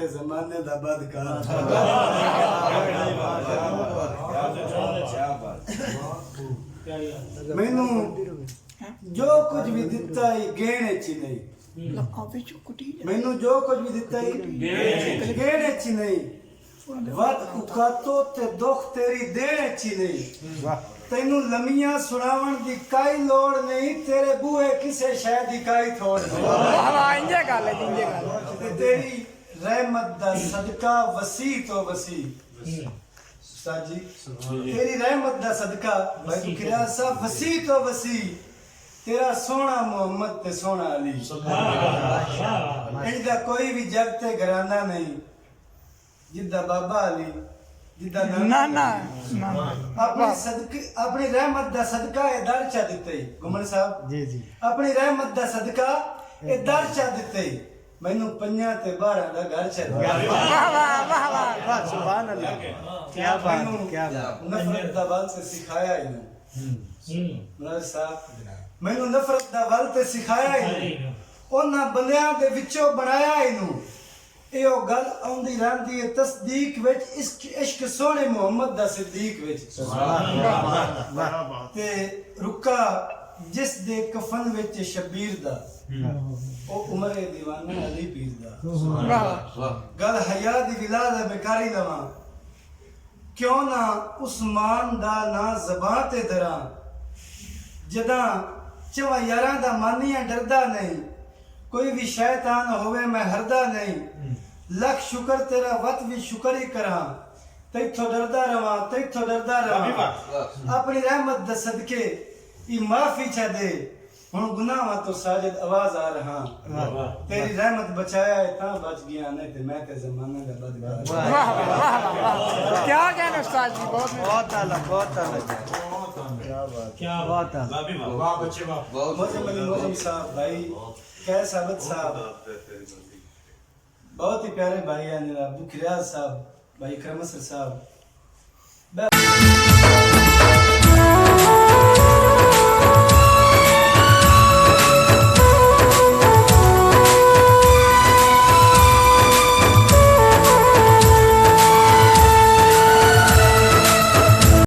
ज़माने दा बदकार मैनू जो कुछ भी दिता ही गहने च नहीं मैनू जो कुछ भी दिता ही गहने च नहीं वत उकातो ते दुख तेरी देने च नहीं तेनू लमियां सुनावन दी काई लोड़ नहीं तेरे बूहे किसे शय दी काई थोड़ नहीं ते तेरी रहमत दा सदका वसी तो वसी उस्ताद जी तेरी रहमत दा सदका भाई तू किरा सा वसी तो वसी तेरा सोना मोहम्मद ते सोना अली इनका कोई भी जग ते घराना नहीं जिद्दा बाबा अली जिद्दा नाना अपनी सदके अपनी रहमत दा सदका ए दर चा दिते गुमन साहब जी जी अपनी रहमत दा सदका ए दर चा दिते मैनू पंजा ते 12 दा घर चल वाह वाह वाह सुभान अल्लाह क्या बात नफरत दा वल से सिखाया ही मुराद साहब मैनू नफरत दा वल ते सिखाया ही ओना बंदियां दे विचों बनाया इनू एहो गल आउंदी रहंदी है तस्दीक विच इश्क सोने मोहम्मद दा सिद्दीक विच सुभान अल्लाह ते रुका जिस दे कफन विच शबीर दा ओ उमर दीवाना अली पीर दा गल हया दी विलाद बेकारी लवा क्यों ना उस्मान दा ना ज़बान ते धरा जदा चवा यारां दा मानिया डरदा नहीं कोई भी शैतान होवे मैं हरदा नहीं लख शुक्र तेरा वत भी शुक्र ही करा तैथों डरदा रवा अपनी रहमत दा सदके ई माफी चा दे हुण गुनाह तो साजिद आवाज आ रहा तेरी रहमत बचाया है ता बच गया नहीं ते मैं ते ज़माने दा बदकार क्या कहना उस्ताद जी बहुत आला क्या बात वाह बच्चे वाह मौजम साहब भाई क्या साबित साहब बहुत ही प्यारे भाई हैं अबू खिराज साहब भाई करमसर साहब